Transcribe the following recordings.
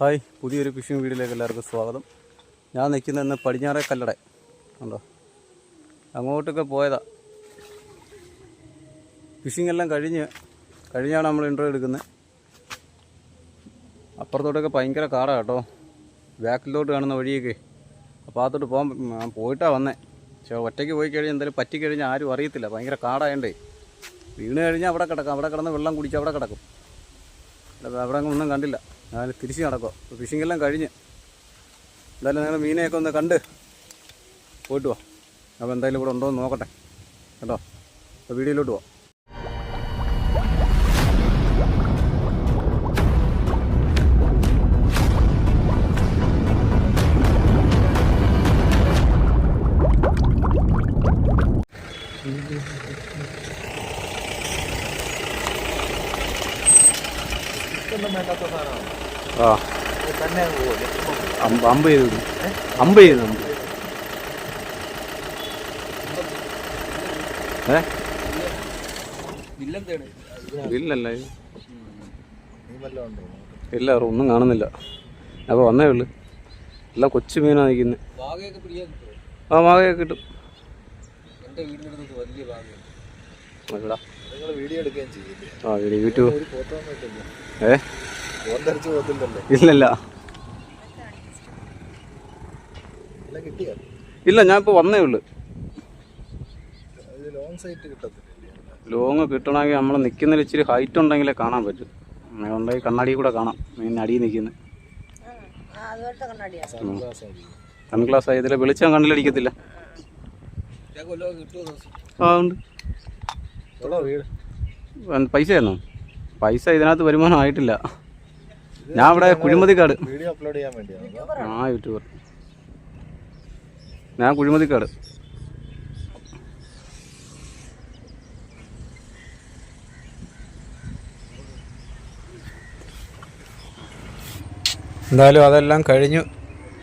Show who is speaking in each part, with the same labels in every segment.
Speaker 1: Hi, പുതിയൊരു phishing വീഡിയോയിലേക്ക് എല്ലാവർക്കും സ്വാഗതം. ഞാൻ നിൽക്കുന്ന ഇന്ന് പടിഞ്ഞാറേ കല്ലട ഉണ്ടോ, അങ്ങോട്ടൊക്കെ പോയതാ. ഫിഷിംഗ് എല്ലാം കഴിഞ്ഞാണ് നമ്മൾ ഇൻട്രോ എടുക്കുന്നത്. അപ്പുറത്തോട്ടൊക്കെ ഭയങ്കര കാടാണ് കേട്ടോ, ബാക്കിലോട്ട് കാണുന്ന വഴിയൊക്കെ. അപ്പോൾ അകത്തോട്ട് പോയിട്ടാണ് വന്നേ. പക്ഷേ ഒറ്റയ്ക്ക് പോയി കഴിഞ്ഞാൽ എന്തായാലും പറ്റിക്കഴിഞ്ഞാൽ ആരും അറിയത്തില്ല, ഭയങ്കര കാടായണ്ടേ. വീണ് കഴിഞ്ഞാൽ അവിടെ കിടക്കാം, അവിടെ കിടന്ന് വെള്ളം കുടിച്ച് അവിടെ കിടക്കും. അവിടെ ഒന്നും കണ്ടില്ല, ഞാൻ തിരിച്ച് നടക്കുക. ഫിഷിംഗ് എല്ലാം കഴിഞ്ഞ് എന്തായാലും നിങ്ങൾ മീനെയൊക്കെ ഒന്ന് കണ്ട് പോയിട്ട് പോവാം. അപ്പോൾ എന്തായാലും ഇവിടെ ഉണ്ടോ എന്ന് നോക്കട്ടെ കേട്ടോ. അപ്പോൾ വീഡിയോയിലോട്ട് പോവാം. ആ അമ്പ് ചെയ്തു ഇല്ലല്ല, ഇല്ല, ഒന്നും കാണുന്നില്ല. അപ്പോൾ വന്നേ ഉള്ളു. എല്ലാം കൊച്ചു മീനാണ് നിൽക്കുന്നത്. ആ, വാകയൊക്കെ കിട്ടും. ആ, യൂട്യൂബ് ഇല്ലല്ല, ഇല്ല, ഞാൻ ഇപ്പോൾ വന്നേ ഉള്ളു. ലോങ് കിട്ടണമെങ്കിൽ നമ്മൾ നിൽക്കുന്നതിൽ ഇച്ചിരി ഹൈറ്റ് ഉണ്ടെങ്കിലേ കാണാൻ പറ്റും. അതുകൊണ്ടെങ്കിൽ കണ്ണാടി കൂടെ കാണാം മീൻ അടിയിൽ നിൽക്കുന്നത്. സൺഗ്ലാസ് ആയി ഇതിലെ വെളിച്ചം കണ്ണിലടിക്കത്തില്ല. ആ, ഉണ്ട്. പൈസ ആയിരുന്നോ? പൈസ ഇതിനകത്ത് വരുമാനം ആയിട്ടില്ല. ഞാൻ ഇവിടെ കുഴിമതിക്കാട്. ആ, യൂട്യൂബർ. ഞാൻ കുഴിമതിക്കാട്. എന്തായാലും അതെല്ലാം കഴിഞ്ഞു.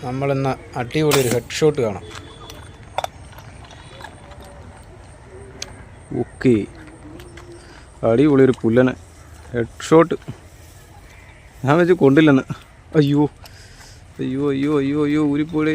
Speaker 1: നമ്മളിന്ന് അടിപൊളി ഒരു ഹെഡ് ഷോട്ട് കാണാം. ഓക്കെ, അടിപൊളി ഒരു പുല്ലന് ഹെഡ് ഷോട്ട്. ഞാൻ വെച്ച് കൊണ്ടില്ലെന്ന്. അയ്യോ അയ്യോ അയ്യോ അയ്യോ അയ്യോ, ഊരിപ്പോടേ,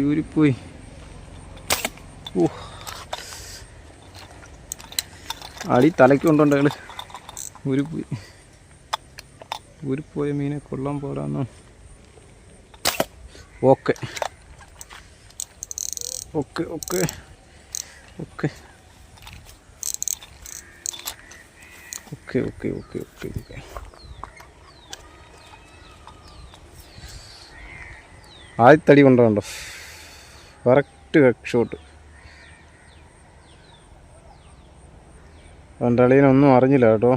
Speaker 1: ഊരിപ്പോയി. ഓ, അടി തലയ്ക്ക് കൊണ്ടുണ്ട് അയാൾ. ഊരിപ്പോയ മീനെ കൊള്ളാൻ പോരാന്നോ. Okay okay okay okay okay okay okay okay okay ആദ്യത്തടി കൊണ്ടുണ്ടോ, കറക്റ്റ് ഹെഡ് ഷോട്ട്. രണ്ടളീനൊന്നും അറിഞ്ഞില്ല കേട്ടോ,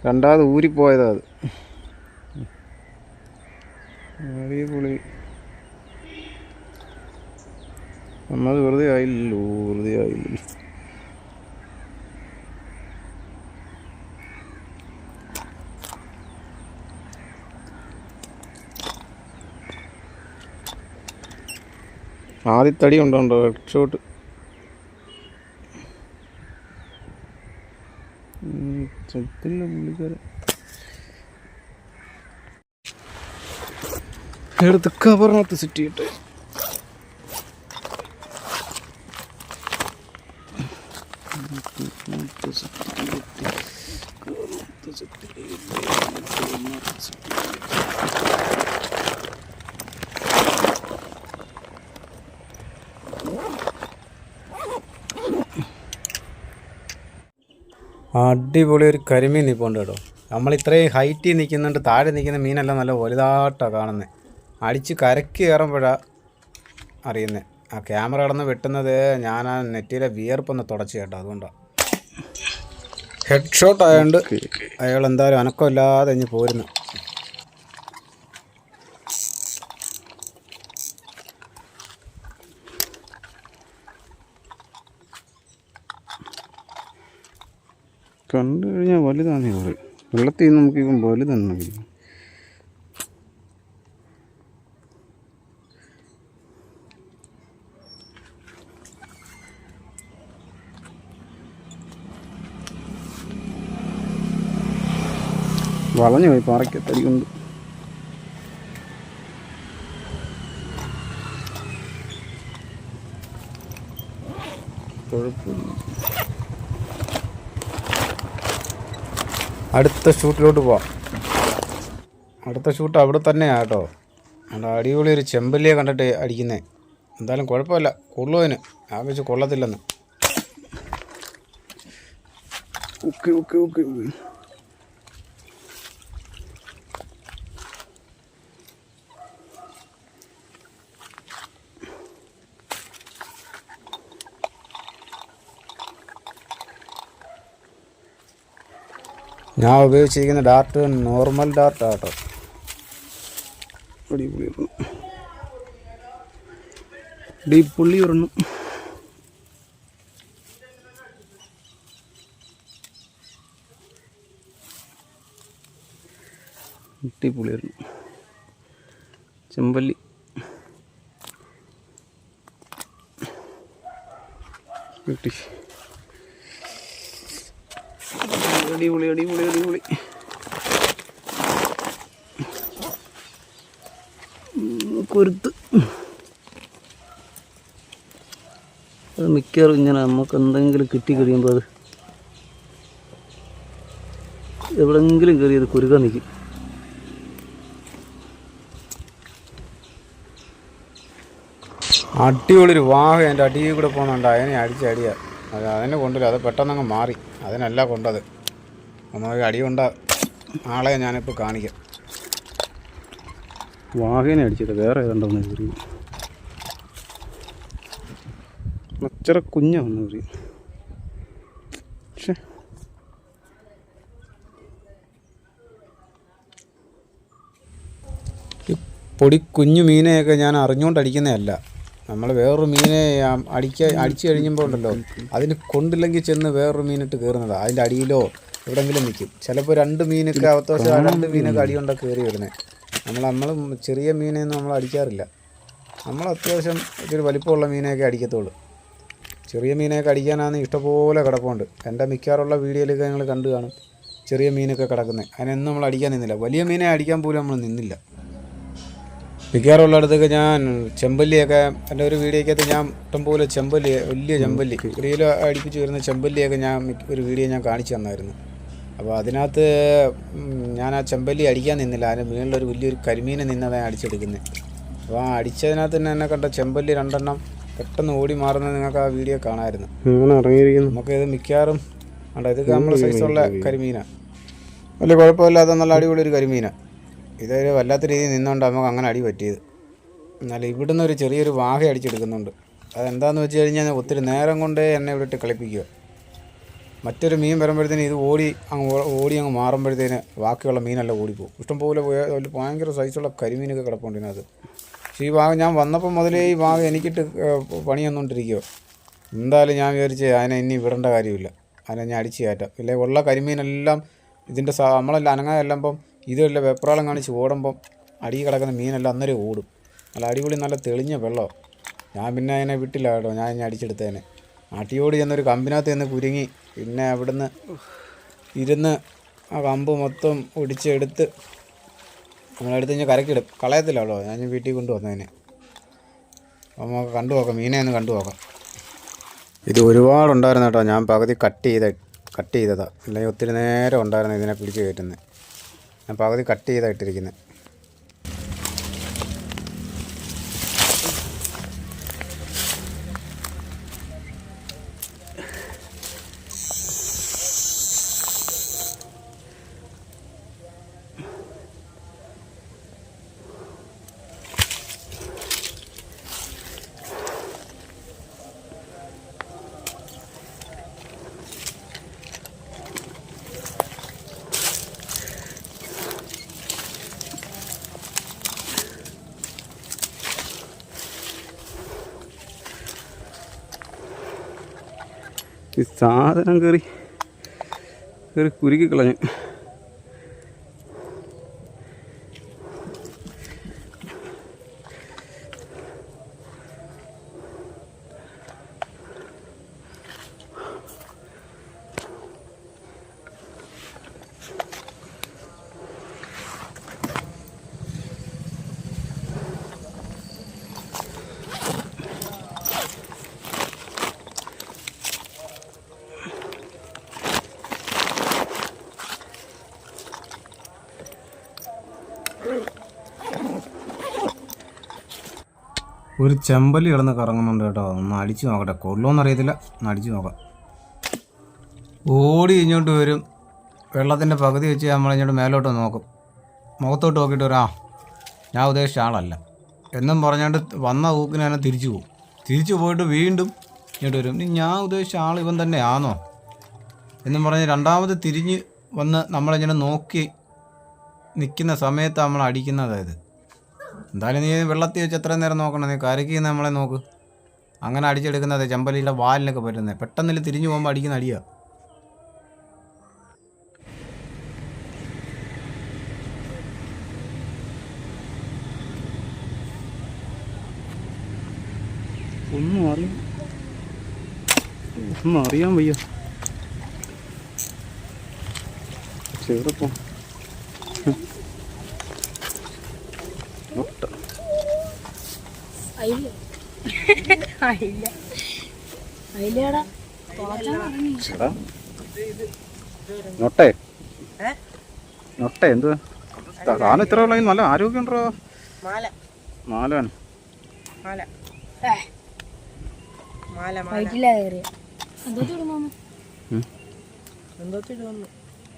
Speaker 1: രണ്ടാമത് ഊരിപ്പോയതാ അത്. അടിപൊളി. നമ്മൾ വെറുതെ ആയില്ലല്ലോ. ആദ്യത്തടി ഉണ്ടോ ഹെഡ് ഷോട്ട്. പുള്ളിക്കാരൻ എടുത്ത് കവറിനകത്ത് സെറ്റ് ചെയ്യട്ടെ. അടിപൊളി ഒരു കരിമീൻ നിൽപ്പുണ്ട് കേട്ടോ. നമ്മൾ ഇത്രയും ഹൈറ്റിൽ നിൽക്കുന്നുണ്ട്, താഴെ നിൽക്കുന്ന മീനെല്ലാം നല്ല വലുതായിട്ടാണ് കാണുന്നത്. അടിച്ച് കരക്ക് കയറുമ്പോഴാണ് അറിയുന്നത്. ആ ക്യാമറ കടന്ന് വെട്ടുന്നത് ഞാൻ ആ നെറ്റിയിലെ വിയർപ്പൊന്ന് തുടച്ച് കേട്ടോ, അതുകൊണ്ടാണ്. ഹെഡ് ഷോട്ട് ആയതുകൊണ്ട് അയാൾ എന്തായാലും അനക്കമില്ലാതെ ഇനി പോരുന്നു. കണ്ടു കഴിഞ്ഞാൽ വലുതാന്നേ പറയും. വെള്ളത്തിൽ നിന്ന് നമുക്ക് ഇപ്പം വലുതാണ്. വളഞ്ഞു പോയി പാറയ്ക്കത്തടി കൊണ്ട്. കുഴപ്പമില്ല. അടുത്ത ഷൂട്ടിലോട്ട് പോവാം. അടുത്ത ഷൂട്ട് അവിടെ തന്നെയാണ് കേട്ടോ. അവിടെ അടിപൊളി ഒരു ചെമ്പല്ലിയെ കണ്ടിട്ട് അടിക്കുന്നത്. എന്തായാലും കുഴപ്പമില്ല, കൊള്ളുവതിന്. ഞാൻ വെച്ച് കൊള്ളത്തില്ലെന്ന്. Okay okay okay. ഞാൻ ഉപയോഗിച്ചിരിക്കുന്ന ഡാർട്ട് നോർമൽ ഡാർട്ടാണ് കേട്ടോ. പുള്ളി ഒരെണ്ണം. പുള്ളി ഒരെണ്ണം ചെമ്പല്ലി. കിട്ടി. അടിപൊളി അടിപൊളി അടിപൊളി. കൊരുത്ത്. അത് മിക്കവാറും ഇങ്ങനെ നമുക്ക് എന്തെങ്കിലും കിട്ടി കഴിയുമ്പോൾ അത് എവിടെയെങ്കിലും കയറി അത് കുരുക്കാൻ നിൽക്കും. അടിപൊളിയൊരു വാഹ എൻ്റെ അടിയിൽ കൂടെ പോകുന്നുണ്ട്. അതിനെ അടിച്ചടിയാ. അതിനെ കൊണ്ടില്ല, അത് പെട്ടെന്നങ്ങ് മാറി. അതിനല്ല കൊണ്ടത്. നമുക്ക് അടിയുണ്ട ആളെ ഞാനിപ്പോൾ കാണിക്കാം. വാഹേനെ അടിച്ചത് വേറെ ഏതാണ്ടോന്ന് കയറി. അച്ചറ കുഞ്ഞ വന്നു കയറി. പക്ഷേ ഈ പൊടി കുഞ്ഞു മീനെയൊക്കെ ഞാൻ അറിഞ്ഞുകൊണ്ട് അടിക്കുന്നതല്ല. നമ്മൾ വേറൊരു മീനെ അടിച്ചു കഴിയുമ്പോൾ ഉണ്ടല്ലോ, അതിന് കൊണ്ടില്ലെങ്കിൽ ചെന്ന് വേറൊരു മീനിട്ട് കയറുന്നതാണ്. അതിൻ്റെ അടിയിലോ എവിടെയെങ്കിലും നിൽക്കും. ചിലപ്പോൾ രണ്ട് മീനൊക്കെ അത്യാവശ്യം രണ്ട് മീനൊക്കെ അടിയുണ്ട കയറി വരുന്നത്. നമ്മൾ ചെറിയ മീനെയൊന്നും നമ്മൾ അടിക്കാറില്ല. നമ്മൾ അത്യാവശ്യം ഇച്ചിരി വലിപ്പമുള്ള മീനെയൊക്കെ അടിക്കത്തുള്ളൂ. ചെറിയ മീനെയൊക്കെ അടിക്കാനാണ് ഇഷ്ടംപോലെ കിടപ്പുണ്ട്. എൻ്റെ മിക്കവാറുള്ള വീഡിയോയിലൊക്കെ നിങ്ങൾ കണ്ടു കാണും ചെറിയ മീനൊക്കെ കിടക്കുന്നത്. അതിനൊന്നും നമ്മൾ അടിക്കാൻ നിന്നില്ല. വലിയ മീനെ അടിക്കാൻ പോലും നമ്മൾ നിന്നില്ല. മിക്കവാറുള്ളിടത്തൊക്കെ ഞാൻ ചെമ്പല്ലിയൊക്കെ എൻ്റെ ഒരു വീഡിയോക്കകത്ത് ഞാൻ ഇഷ്ടംപോലെ ചെമ്പല്ലി, വലിയ ചെമ്പല്ലി, 1 കിലോ അടിപ്പിച്ച് വരുന്ന ചെമ്പല്ലിയൊക്കെ ഞാൻ ഒരു വീഡിയോ ഞാൻ കാണിച്ചു തന്നായിരുന്നു. അപ്പോൾ അതിനകത്ത് ഞാൻ ആ ചെമ്പല്ലി അടിക്കാൻ നിന്നില്ല. അതിന് മുകളിലൊരു വലിയൊരു കരിമീനെ നിന്നതാണ് അടിച്ചെടുക്കുന്നത്. അപ്പോൾ ആ അടിച്ചതിനകത്ത് തന്നെ എന്നെ കണ്ട ചെമ്പല്ലി 2 എണ്ണം പെട്ടെന്ന് ഓടി മാറുന്നത് നിങ്ങൾക്ക് ആ വീഡിയോ കാണാമായിരുന്നു. നമുക്ക് ഇത് മിക്കവാറും ഉണ്ട്. ഇതൊക്കെ നമ്മുടെ സൈസുള്ള കരിമീനാണ്. വലിയ കുഴപ്പമില്ലാത്ത നല്ല അടിപൊളി ഒരു കരിമീനാണ്. ഇതൊരു വല്ലാത്ത രീതിയിൽ നിന്നുകൊണ്ട് നമുക്ക് അങ്ങനെ അടി പറ്റിയത്. എന്നാൽ ഇവിടുന്ന് ഒരു ചെറിയൊരു വാഹ അടിച്ചെടുക്കുന്നുണ്ട്. അതെന്താണെന്ന് വെച്ച് കഴിഞ്ഞാൽ ഒത്തിരി നേരം കൊണ്ട് എന്നെ ഇവിടെ ഇട്ട് കളിപ്പിക്കുക. മറ്റൊരു മീൻ വരുമ്പോഴത്തേന് ഇത് ഓടി അങ്ങ് മാറുമ്പോഴത്തേന് ബാക്കിയുള്ള മീനെല്ലാം ഓടിപ്പോകും. ഇഷ്ടംപോലെ ഭയങ്കര സൈസുള്ള കരിമീനൊക്കെ കിടപ്പുണ്ട് ഇതിനകത്ത്. പക്ഷേ ഈ ഭാഗം ഞാൻ വന്നപ്പോൾ മുതലേ ഈ ഭാഗം എനിക്കിട്ട് പണി വന്നുകൊണ്ടിരിക്കുമോ. എന്തായാലും ഞാൻ വിചാരിച്ച് അതിനെ ഇനി വിടേണ്ട കാര്യമില്ല. അതിനെ ഞാൻ അടിച്ച് കയറ്റാം. ഇല്ലേ ഉള്ള കരിമീനെല്ലാം ഇതിൻ്റെ നമ്മളെല്ലാം അനങ്ങാതെല്ലുമ്പം ഇതുമല്ല വെപ്രാളം കാണിച്ച് ഓടുമ്പം അടി കിടക്കുന്ന മീനെല്ലാം അന്നേരം ഓടും. നല്ല അടിപൊളി നല്ല തെളിഞ്ഞ വെള്ളം. ഞാൻ പിന്നെ അതിനെ വിട്ടില്ല കേട്ടോ. ഞാൻ ഇനി അടിച്ചെടുത്തതിനെ അടിയോട് ചെന്നൊരു കമ്പിനകത്ത് ചെന്ന് കുരുങ്ങി. പിന്നെ അവിടുന്ന് ഇരുന്ന് ആ കമ്പ് മൊത്തം ഒടിച്ചെടുത്ത് നമ്മളെടുത്ത് കഴിഞ്ഞാൽ കരക്കിടും. കളയത്തില്ല കേട്ടോ. ഞാൻ വീട്ടിൽ കൊണ്ടുവന്നതിനെ. അപ്പോൾ നമുക്ക് കണ്ടു നോക്കാം, മീനെ ഒന്ന് കണ്ടു നോക്കാം. ഇത് ഒരുപാടുണ്ടായിരുന്നു കേട്ടോ. ഞാൻ പകുതി കട്ട് ചെയ്തതാണ്. അല്ലെങ്കിൽ ഒത്തിരി നേരം ഉണ്ടായിരുന്നു ഇതിനെ പിടിച്ച് കയറ്റുന്നത്. ഞാൻ പകുതി കട്ട് ചെയ്താണ് ഇട്ടിരിക്കുന്നത്. ഈ സാധനം കയറി കുരുക്കി കളഞ്ഞു. ഒരു ചെമ്പല്ലി കിടന്ന് കറങ്ങുന്നുണ്ട് കേട്ടോ. ഒന്ന് അടിച്ചു നോക്കട്ടെ, കൊള്ളുമെന്നറിയത്തില്ല, ഒന്ന് അടിച്ചു നോക്കാം. ഓടി ഇങ്ങോട്ട് വരും, വെള്ളത്തിൻ്റെ പകുതി വെച്ച് നമ്മളിങ്ങോട്ട് മേലോട്ട് നോക്കും, മുഖത്തോട്ട് നോക്കിയിട്ട് വരാം, ഞാൻ ഉദ്ദേശിച്ച ആളല്ല എന്നും പറഞ്ഞുകൊണ്ട് വന്ന ഊക്കിന് തന്നെ തിരിച്ചു പോകും. തിരിച്ചു പോയിട്ട് വീണ്ടും ഇങ്ങോട്ട് വരും, ഇനി ഞാൻ ഉദ്ദേശിച്ച ആൾ ഇവൻ തന്നെ ആണോ എന്നും പറഞ്ഞ് രണ്ടാമത് തിരിഞ്ഞ് വന്ന് നമ്മളിങ്ങനെ നോക്കി നിൽക്കുന്ന സമയത്ത് നമ്മൾ അടിക്കുന്നത്. അതായത് എന്തായാലും നീ വെള്ളത്തിൽ വെച്ച് എത്ര നേരം നോക്കണം, നീ കരയ്ക്ക് നമ്മളെ നോക്ക്. അങ്ങനെ അടിച്ചെടുക്കുന്നത് ചെമ്പല്ലിയുടെ വാലിനൊക്കെ പറ്റുന്നത്. പെട്ടെന്നില്ല തിരിഞ്ഞു പോകുമ്പോൾ അടിക്കുന്ന അടിയാണ്. ഒന്നും അറിയാൻ വയ്യ. ചെറുപ്പം നൊട്ടേ നൊട്ടേ എന്തുവാ സാധനം ഇത്ര ഉള്ള നല്ല ആരോഗ്യം ഉണ്ടോ? മാലാണ്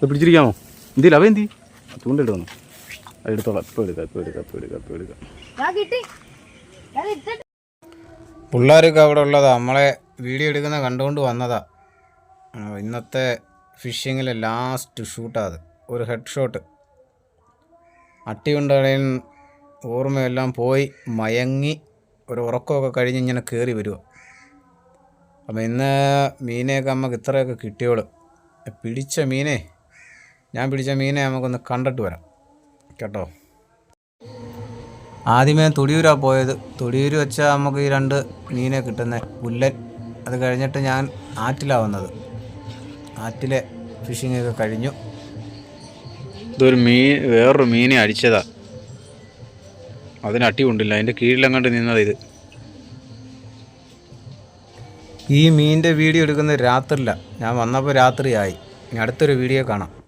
Speaker 1: പിടിച്ചിരിക്കാമോ? എന്തില്ല അവ എന്തി ചൂണ്ടിട്ട് വന്നു, എടുത്തോളാം. ഇപ്പോൾ എടുക്കാം. പിള്ളേരൊക്കെ അവിടെ ഉള്ളതാ, നമ്മളെ വീഡിയോ എടുക്കുന്ന കണ്ടുകൊണ്ട് വന്നതാ. ഇന്നത്തെ ഫിഷിങ്ങിലെ ലാസ്റ്റ് ഷൂട്ടാത്, ഒരു ഹെഡ് ഷോട്ട്. അട്ടിയുണ്ടടയിൽ ഓർമ്മയെല്ലാം പോയി മയങ്ങി ഒരു ഉറക്കമൊക്കെ കഴിഞ്ഞ് ഇങ്ങനെ കയറി വരുക. അപ്പം ഇന്ന് മീനെയൊക്കെ നമുക്ക് ഇത്രയൊക്കെ കിട്ടിയോളൂ. ഞാൻ പിടിച്ച മീനെ നമുക്കൊന്ന് കണ്ടിട്ട് വരാം കേട്ടോ. ആദ്യമേ തുടിയൂരാണ് പോയത്. തുടിയൂർ വെച്ചാൽ നമുക്ക് ഈ 2 മീനെ കിട്ടുന്നത്, പുല്ലൻ. അത് കഴിഞ്ഞിട്ട് ഞാൻ ആറ്റിലാണ് വന്നത്. ആറ്റിലെ ഫിഷിങ്ങൊക്കെ കഴിഞ്ഞു. ഇതൊരു വേറൊരു മീനെ അടിച്ചതാ, അതിന് അട്ടി കൊണ്ടില്ല, അതിൻ്റെ കീഴിലങ്ങോട്ട് നിന്നത് ഇത്. ഈ മീനിൻ്റെ വീഡിയോ എടുക്കുന്നത് രാത്രിയില്ല, ഞാൻ വന്നപ്പോൾ രാത്രിയായി. ഇനി അടുത്തൊരു വീഡിയോ കാണാം.